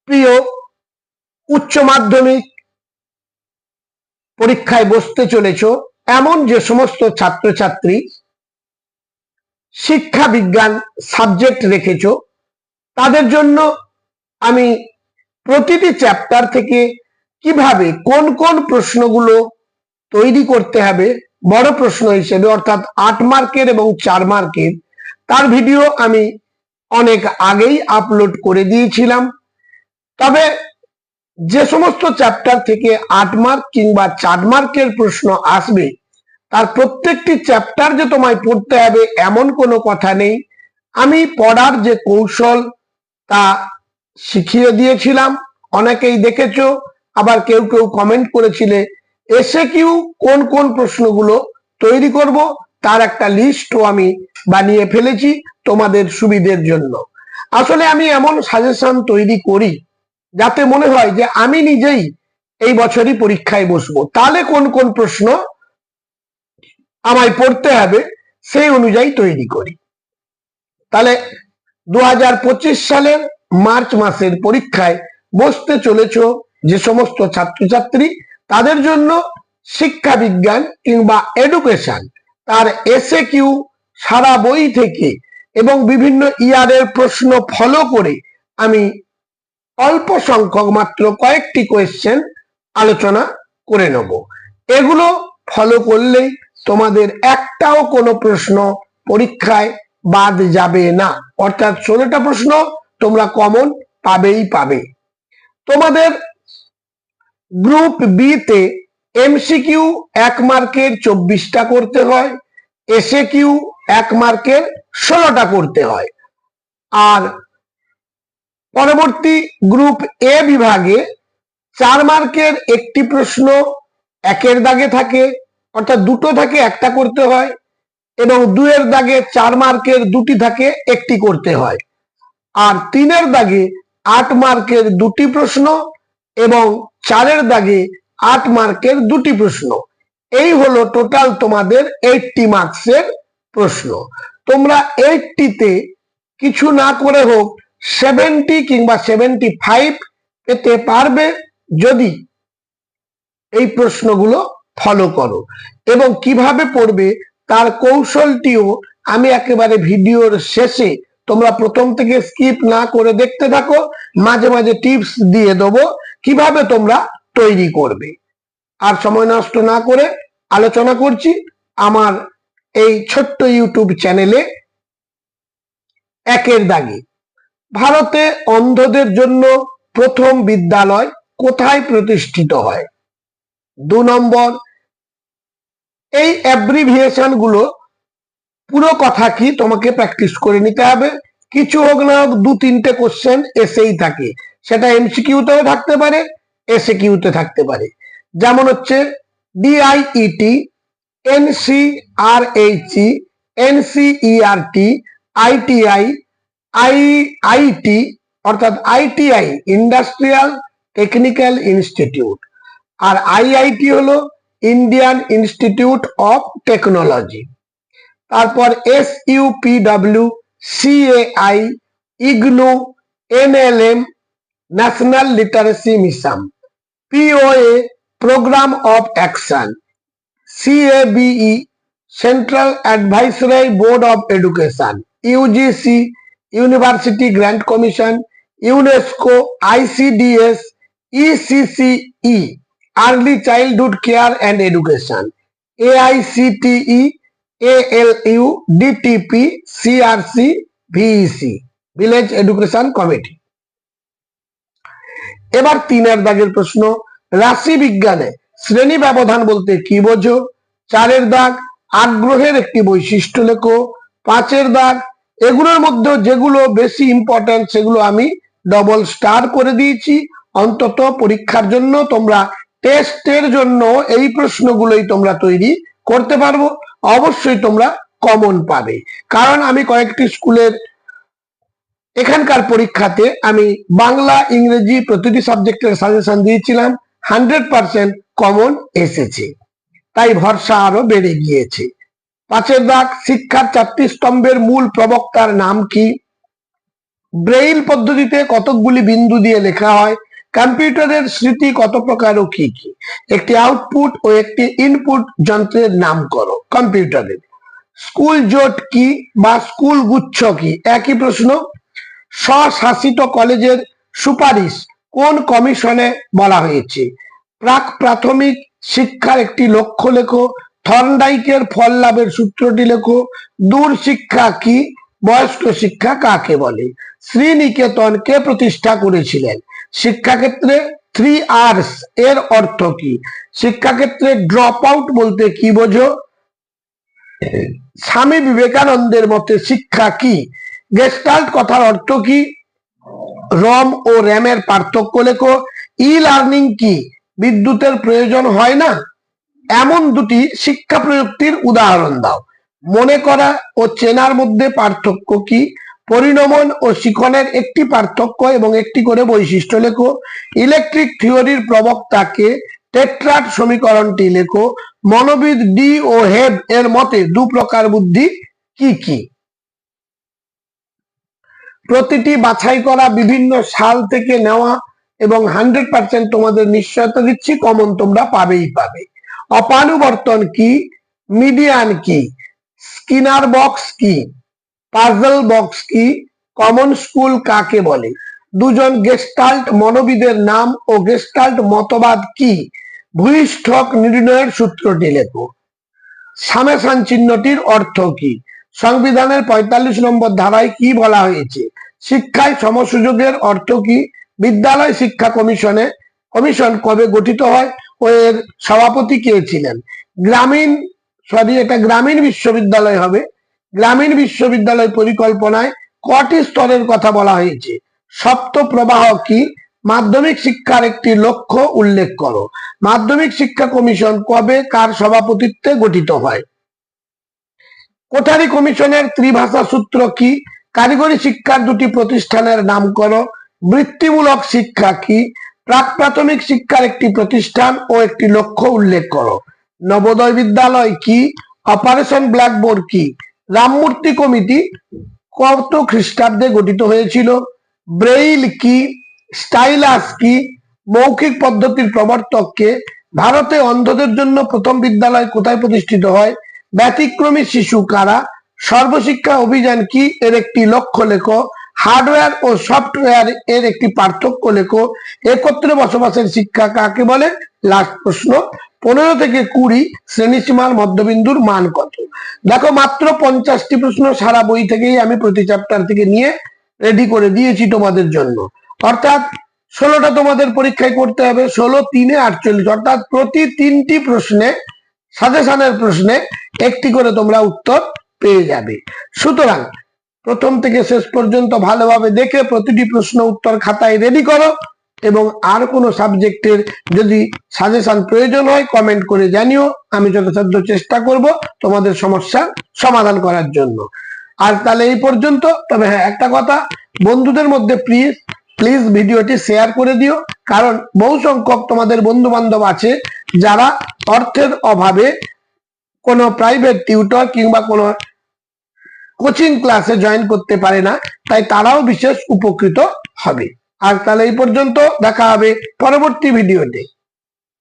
প্রিয় উচ্চ মাধ্যমিক পরীক্ষায় বসতে চলেছ এমন যে সমস্ত ছাত্রছাত্রী শিক্ষা বিজ্ঞান সাবজেক্ট রেখেছ, তাদের জন্য আমি প্রতিটি চ্যাপ্টার থেকে কিভাবে কোন কোন প্রশ্নগুলো তৈরি করতে হবে বড় প্রশ্ন হিসেবে, অর্থাৎ 8 মার্কের এবং 4 মার্কের, তার ভিডিও আমি অনেক আগেই আপলোড করে দিয়েছিলাম। তবে যে সমস্ত চ্যাপ্টার থেকে 8 মার্ক কিংবা 4 মার্কের প্রশ্ন আসবে, তার প্রত্যেকটি চ্যাপ্টার যে তোমায় পড়তে হবে এমন কোনো কথা নেই। আমি পড়ার যে কৌশল তা শিখিয়ে দিয়েছিলাম, অনেকেই দেখেছো, আবার কেউ কেউ কমেন্ট করেছিলে এসএকিউ কোন কোন প্রশ্নগুলো তৈরি করব তার একটা লিস্টও আমি বানিয়ে ফেলেছি তোমাদের সুবিধের জন্য। আসলে আমি এমন সাজেশন তৈরি করি যাতে মনে হয় যে আমি নিজেই এই বছরই পরীক্ষায় বসবো, তাহলে কোন কোন প্রশ্ন আমায় পড়তে হবে সেই অনুযায়ী তৈরি করি। তাহলে 2025 সালের মার্চ মাসের পরীক্ষায় বসতে চলেছ যে সমস্ত ছাত্রছাত্রী, তাদের জন্য শিক্ষা বিজ্ঞান কিংবা এডুকেশন তার এসএকিউ সারা বই থেকে এবং বিভিন্ন ইয়ারের প্রশ্ন ফলো করে আমি অল্প সংখ্যক মাত্র কয়েকটি কোয়েশ্চেন আলোচনা করে নেব। এগুলো ফলো করলেই তোমাদের একটাও কোনো প্রশ্ন পরীক্ষায় বাদ যাবে না, অর্থাৎ 16টা প্রশ্ন তোমরা কমন পাবেই পাবে। তোমাদের গ্রুপ বি তে এমসিকিউ 1 মার্কের 24টা করতে হয়, এসএকিউ 1 মার্কের 16টা করতে হয়। আর পরবর্তী গ্রুপ এ বিভাগে 4 মার্কের একটি প্রশ্ন একের দাগে থাকে, অর্থাৎ দুটো থাকে একটা করতে হয়, এবং 2 দাগে 4 মার্কের দুটি থাকে একটি করতে হয়। আর 3 দাগে 8 মার্কের দুটি প্রশ্ন এবং 4 দাগে 8 মার্কের দুটি প্রশ্ন। এই হলো টোটাল তোমাদের 80 মার্কসের প্রশ্ন। তোমরা 80তে কিছু না করে হোক 70 কিংবা 75 পেতে পারবে যদি এই প্রশ্নগুলো ফলো করো। এবং কিভাবে পড়বে তার কৌশলটিও আমি একেবারে ভিডিওর শেষে, তোমরা প্রথম থেকে স্কিপ না করে দেখতে থাকো, মাঝে মাঝে টিপস দিয়ে দেবো কিভাবে তোমরা তৈরি করবে। আর সময় নষ্ট না করে আলোচনা করছি আমার এই ছোট্ট ইউটিউব চ্যানেলে একের দাগে। ভারতে অন্ধদের জন্য প্রথম বিদ্যালয় কোথায় প্রতিষ্ঠিত হয়? 2 নম্বর, এই অ্যাব্রিভিয়েশন গুলো পুরো কথা কি তোমাকে প্র্যাকটিস করে নিতে হবে। কিছু হোক না হোক 2-3টে কোশ্চেন এসেই থাকে, সেটা এমসিকিউতেও থাকতে পারে, এসএকিউতে থাকতে পারে। যেমন হচ্ছে DIET, NCRHE, NCERT, ITI, IIT অর্থাৎ আইটিআই ইন্ডাস্ট্রিয়াল টেকনিক্যাল ইনস্টিটিউট, আর আইআইটি হলো ইন্ডিয়ান ইনস্টিটিউট অফ টেকনোলজি। তারপর SUPW, CAI, IGNOU, NLM national literacy mission, POA programme of action, CABE central advisory board of education, UGC university grant commission, UNESCO, ICDS, ECCE early childhood care and education, AICTE, ALU, DTP, CRC, VEC village education committee. এবার 3 দাগের প্রশ্ন, রাশি বিজ্ঞানে শ্রেণী ব্যবধান বলতে কি বোঝো? 4 দাগ, আগ্রহের একটি বৈশিষ্ট্য লেখো। 5 দাগ, এগুলোর মধ্যে যেগুলো বেশি ইম্পর্টেন্ট সেগুলো আমি ডবল স্টার করে দিয়েছি, অন্তত পরীক্ষার জন্য তোমরা টেস্টের জন্য এই প্রশ্নগুলোই তোমরা তৈরি করতে পারবো। অবশ্যই তোমরা কমন পাবে, কারণ আমি কয়েকটি স্কুলের এখানকার পরীক্ষাতে আমি বাংলা ইংরেজি প্রতিটি সাবজেক্টের সাজেশন দিয়েছিলাম, 100% কমন এসেছে, তাই ভরসা আরো বেড়ে গিয়েছে। 5 দাগ, শিক্ষার 4টি স্তম্ভের মূল প্রবক্তার নাম কি? ব্রেইল পদ্ধতিতে কতকগুলি বিন্দু দিয়ে লেখা হয়, কম্পিউটারের স্মৃতি কত প্রকার ও কি কি, একটি আউটপুট ও একটি ইনপুট যন্ত্রের নাম করো কম্পিউটারের, স্কুল জোট কি বা স্কুল গুচ্ছ কি, একই প্রশ্ন। স্বশাসিত কলেজের সুপারিশ কোন কমিশনে বলা হয়েছে, প্রাক প্রাথমিক শিক্ষার একটি লক্ষ্য লেখো, থর্নডাইকের ফল লাভের সূত্রটি লেখো, দূর শিক্ষা কি, বয়স্ক শিক্ষা কাকে বলে, শ্রীনিকেতন কে প্রতিষ্ঠা করেছিলেন, শিক্ষাক্ষেত্রে 3 Rs এর অর্থ কি, শিক্ষাক্ষেত্রে ড্রপ আউট বলতে কি বোঝো, স্বামী বিবেকানন্দের মতে শিক্ষা কি, গেস্টাল্ট কথার অর্থ কি, রম ও র্যামের পার্থক্য লেখো, ই লার্নিং কি, বিদ্যুতের প্রয়োজন হয় না, এমন দুটি শিক্ষা প্রযুক্তির উদাহরণ দাও, মনে করা ও চেনার মধ্যে পার্থক্য কি, পরিণমন ও শিখনের একটি পার্থক্য এবং একটি করে বৈশিষ্ট্য লেখো, ইলেকট্রিক থিওরির প্রবক্তাকে, টেট্রাড সমীকরণটি লেখো, মনোবিদ ডি ও হেব এর মতে দু প্রকার বুদ্ধি কি কি। প্রতিটি বাছাই করা বিভিন্ন সাল থেকে নেওয়া এবং 100% তোমাদের নিশ্চয়তা দিচ্ছি কমন তোমরা পাবেই পাবে। অপানুবর্তন কি, মিডিয়ান কি, স্কিনার বক্স কি, পাজল বক্স কি, কমন স্কুল কাকে বলে, দুজন গেস্টাল্ট মনোবিদের নাম ও গেস্টাল্ট মতবাদ কি, ভূইষ্ঠক নির্ণয়ের সূত্রটি লেখো, সামেশান চিহ্নটির অর্থ কি, সংবিধানের 45 নম্বর ধারায় কি বলা হয়েছে, শিক্ষায় সমসুযোগের অর্থ কি, বিদ্যালয় শিক্ষা কমিশন কবে গঠিত হয় ও এর সভাপতি কে ছিলেন, এটা গ্রামীণ বিশ্ববিদ্যালয় হবে, গ্রামীণ বিশ্ববিদ্যালয় পরিকল্পনায় কটি স্তরের কথা বলা হয়েছে, সপ্ত প্রবাহ কি, মাধ্যমিক শিক্ষার একটি লক্ষ্য উল্লেখ করো, মাধ্যমিক শিক্ষা কমিশন কবে কার সভাপতিত্বে গঠিত হয়, কোঠারি কমিশনের ত্রিভাষা সূত্র কি, কারিগরি শিক্ষার দুটি প্রতিষ্ঠানের নাম করো, বৃত্তিমূলক শিক্ষা কি, প্রাক প্রাথমিক শিক্ষার একটি প্রতিষ্ঠান ও একটি লক্ষ্য উল্লেখ করো, নবোদয় বিদ্যালয় কি, অপারেশন ব্ল্যাকবোর্ড কি, রামমূর্তি কমিটি কত খ্রিস্টাব্দে গঠিত হয়েছিল, ব্রেইল কি, স্টাইলাস কি, মৌখিক পদ্ধতির প্রবর্তক কে, ভারতে অন্ধদের জন্য প্রথম বিদ্যালয় কোথায় প্রতিষ্ঠিত হয়, ব্যতিক্রমী শিশু কারা, সর্বশিক্ষা অভিযান কি এর একটি লক্ষ্য লেখো, হার্ডওয়্যার ও সফটওয়্যার এর একটি পার্থক্য লেখো, একত্রে বসবাসের শিক্ষা কাকে বলে, লাস্ট প্রশ্ন। 15 থেকে 20 শ্রেণীসীমার মধ্যবিন্দুর মান কত। দেখো মাত্র 50টি প্রশ্ন সারা বই থেকেই আমি প্রতি চ্যাপ্টার থেকে নিয়ে রেডি করে দিয়েছি তোমাদের জন্য, অর্থাৎ 16টা তোমাদের পরীক্ষায় করতে হবে, 16 3 48, অর্থাৎ প্রতি 3টি প্রশ্নে সাজেশনের প্রশ্নে একটি করে তোমরা উত্তর পেয়ে যাবে। সুতরাং প্রথম থেকে শেষ পর্যন্ত ভালোভাবে দেখে প্রতিটি প্রশ্ন উত্তর খাতায় রেডি করো এবং আর কোনো সাবজেক্টের যদি সাজেশন প্রয়োজন হয় কমেন্ট করে জানিও, আমি যথাসাধ্য চেষ্টা করব তোমাদের সমস্যার সমাধান করার জন্য। আর তাহলে এই পর্যন্ত। তবে হ্যাঁ, একটা কথা, বন্ধুদের মধ্যে প্লিজ ভিডিওটি শেয়ার করে দিও, কারণ বহু সংখ্যক তোমাদের বন্ধু বান্ধব আছে যারা অর্থের অভাবে কোনো প্রাইভেট টিউটর কিংবা কোনো কোচিং ক্লাসে জয়েন করতে পারে না, তাই তারাও বিশেষ উপকৃত হবে। আর তাহলে এই পর্যন্ত, দেখা হবে পরবর্তী ভিডিওতে।